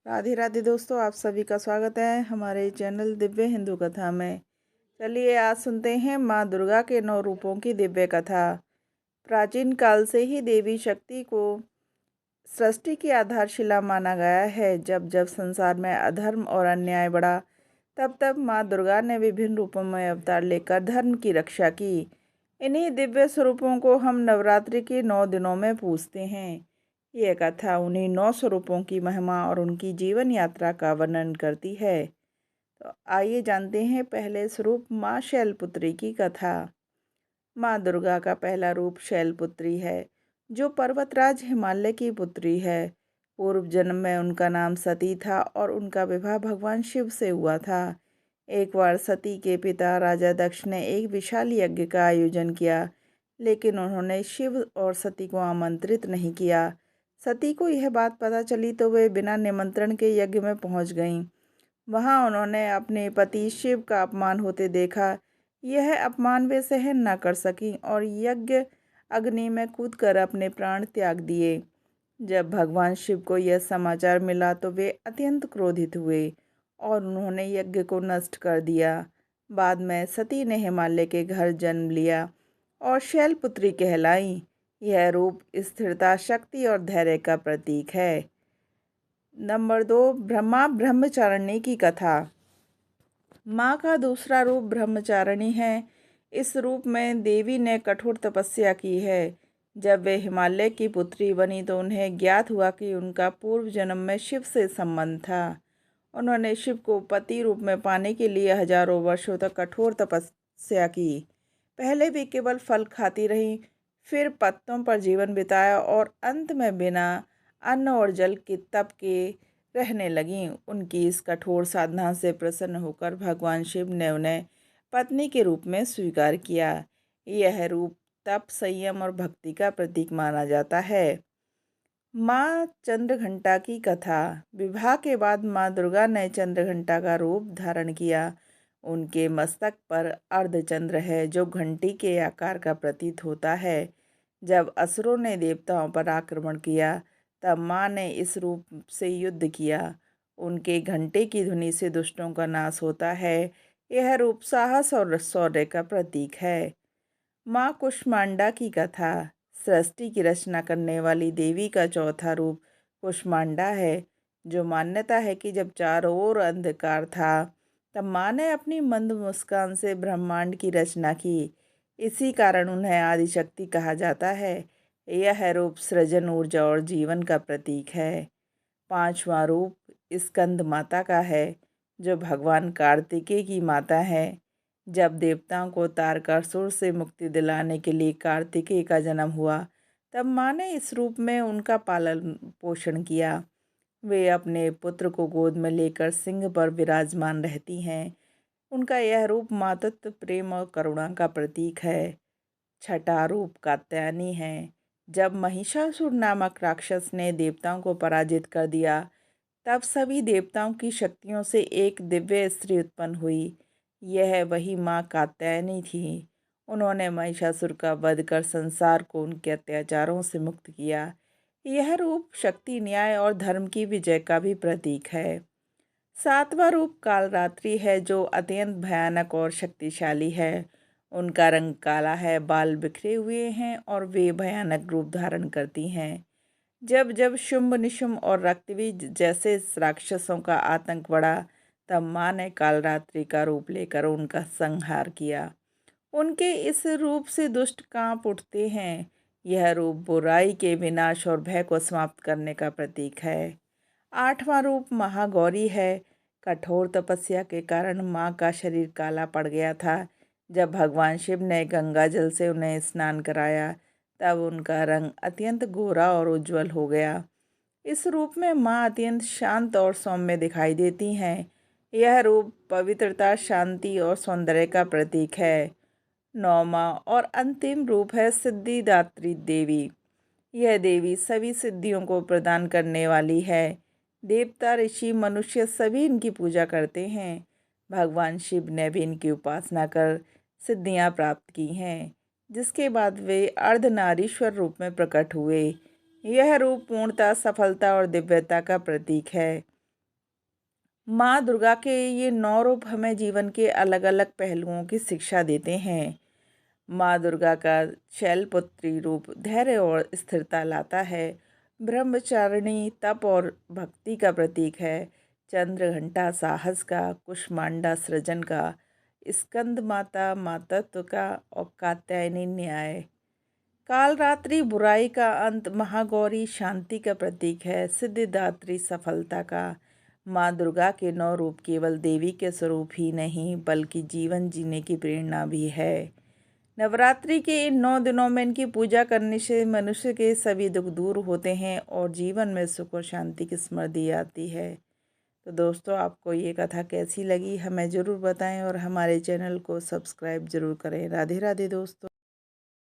राधे राधे दोस्तों, आप सभी का स्वागत है हमारे चैनल दिव्य हिंदू कथा में। चलिए आज सुनते हैं माँ दुर्गा के 9 रूपों की दिव्य कथा। प्राचीन काल से ही देवी शक्ति को सृष्टि की आधारशिला माना गया है। जब जब संसार में अधर्म और अन्याय बढ़ा, तब तब माँ दुर्गा ने विभिन्न रूपों में अवतार लेकर धर्म की रक्षा की। इन्हीं दिव्य स्वरूपों को हम नवरात्रि के 9 दिनों में पूजते हैं। यह कथा उन्हीं 9 स्वरूपों की महिमा और उनकी जीवन यात्रा का वर्णन करती है। तो आइए जानते हैं पहले स्वरूप माँ शैलपुत्री की कथा। माँ दुर्गा का पहला रूप शैलपुत्री है, जो पर्वतराज हिमालय की पुत्री है। पूर्व जन्म में उनका नाम सती था और उनका विवाह भगवान शिव से हुआ था। एक बार सती के पिता राजा दक्ष ने एक विशाल यज्ञ का आयोजन किया, लेकिन उन्होंने शिव और सती को आमंत्रित नहीं किया। सती को यह बात पता चली तो वे बिना निमंत्रण के यज्ञ में पहुंच गईं। वहां उन्होंने अपने पति शिव का अपमान होते देखा। यह अपमान वे सहन न कर सकीं और यज्ञ अग्नि में कूदकर अपने प्राण त्याग दिए। जब भगवान शिव को यह समाचार मिला तो वे अत्यंत क्रोधित हुए और उन्होंने यज्ञ को नष्ट कर दिया। बाद में सती ने हिमालय के घर जन्म लिया और शैलपुत्री कहलाई। यह रूप स्थिरता, शक्ति और धैर्य का प्रतीक है। नंबर 2, ब्रह्मा ब्रह्मचारिणी की कथा। माँ का दूसरा रूप ब्रह्मचारिणी है। इस रूप में देवी ने कठोर तपस्या की है। जब वे हिमालय की पुत्री बनी तो उन्हें ज्ञात हुआ कि उनका पूर्व जन्म में शिव से संबंध था। उन्होंने शिव को पति रूप में पाने के लिए हजारों वर्षों तक कठोर तपस्या की। पहले भी केवल फल खाती रहीं, फिर पत्तों पर जीवन बिताया और अंत में बिना अन्न और जल के तप के रहने लगीं। उनकी इस कठोर साधना से प्रसन्न होकर भगवान शिव ने उन्हें पत्नी के रूप में स्वीकार किया। यह रूप तप, संयम और भक्ति का प्रतीक माना जाता है। माँ चंद्रघंटा की कथा। विवाह के बाद माँ दुर्गा ने चंद्रघंटा का रूप धारण किया। उनके मस्तक पर अर्धचंद्र है, जो घंटी के आकार का प्रतीत होता है। जब असुरों ने देवताओं पर आक्रमण किया, तब माँ ने इस रूप से युद्ध किया। उनके घंटे की ध्वनि से दुष्टों का नाश होता है। यह रूप साहस और शौर्य का प्रतीक है। माँ कुष्मांडा की कथा। सृष्टि की रचना करने वाली देवी का चौथा रूप कुष्मांडा है, जो मान्यता है कि जब चारों ओर अंधकार था, तब माँ ने अपनी मंद मुस्कान से ब्रह्मांड की रचना की। इसी कारण उन्हें आदिशक्ति कहा जाता है। यह रूप सृजन, ऊर्जा और जीवन का प्रतीक है। पांचवा रूप स्कंद माता का है, जो भगवान कार्तिकेय की माता है। जब देवताओं को तारकासुर से मुक्ति दिलाने के लिए कार्तिकेय का जन्म हुआ, तब माँ ने इस रूप में उनका पालन पोषण किया। वे अपने पुत्र को गोद में लेकर सिंह पर विराजमान रहती हैं। उनका यह रूप मातृत्व, प्रेम और करुणा का प्रतीक है। छठा रूप कात्यायनी है। जब महिषासुर नामक राक्षस ने देवताओं को पराजित कर दिया, तब सभी देवताओं की शक्तियों से एक दिव्य स्त्री उत्पन्न हुई। यह वही माँ कात्यायनी थी। उन्होंने महिषासुर का वध कर संसार को उनके अत्याचारों से मुक्त किया। यह रूप शक्ति, न्याय और धर्म की विजय का भी प्रतीक है। सातवां रूप कालरात्रि है, जो अत्यंत भयानक और शक्तिशाली है। उनका रंग काला है, बाल बिखरे हुए हैं और वे भयानक रूप धारण करती हैं। जब जब शुंभ, निशुंभ और रक्तबीज जैसे राक्षसों का आतंक बढ़ा, तब माँ ने कालरात्रि का रूप लेकर उनका संहार किया। उनके इस रूप से दुष्ट कांप उठते हैं। यह रूप बुराई के विनाश और भय को समाप्त करने का प्रतीक है। आठवां रूप महागौरी है। कठोर तपस्या के कारण माँ का शरीर काला पड़ गया था। जब भगवान शिव ने गंगा जल से उन्हें स्नान कराया, तब उनका रंग अत्यंत गोरा और उज्जवल हो गया। इस रूप में माँ अत्यंत शांत और सौम्य दिखाई देती हैं। यह रूप पवित्रता, शांति और सौंदर्य का प्रतीक है। नौवां और अंतिम रूप है सिद्धिदात्री देवी। यह देवी सभी सिद्धियों को प्रदान करने वाली है। देवता, ऋषि, मनुष्य सभी इनकी पूजा करते हैं। भगवान शिव ने भी इनकी उपासना कर सिद्धियां प्राप्त की हैं, जिसके बाद वे अर्धनारीश्वर रूप में प्रकट हुए। यह रूप पूर्णता, सफलता और दिव्यता का प्रतीक है। माँ दुर्गा के ये 9 रूप हमें जीवन के अलग अलग पहलुओं की शिक्षा देते हैं। माँ दुर्गा का शैलपुत्री रूप धैर्य और स्थिरता लाता है। ब्रह्मचारिणी तप और भक्ति का प्रतीक है। चंद्रघंटा साहस का, कुष्मांडा सृजन का, स्कंद माता मातृत्व का और कात्यायनी न्याय। कालरात्रि बुराई का अंत, महागौरी शांति का प्रतीक है। सिद्धिदात्री सफलता का। माँ दुर्गा के 9 रूप केवल देवी के स्वरूप ही नहीं बल्कि जीवन जीने की प्रेरणा भी है। नवरात्रि के इन 9 दिनों में इनकी पूजा करने से मनुष्य के सभी दुख दूर होते हैं और जीवन में सुख और शांति की समृद्धि आती है। तो दोस्तों, आपको ये कथा कैसी लगी हमें ज़रूर बताएं और हमारे चैनल को सब्सक्राइब ज़रूर करें। राधे राधे दोस्तों।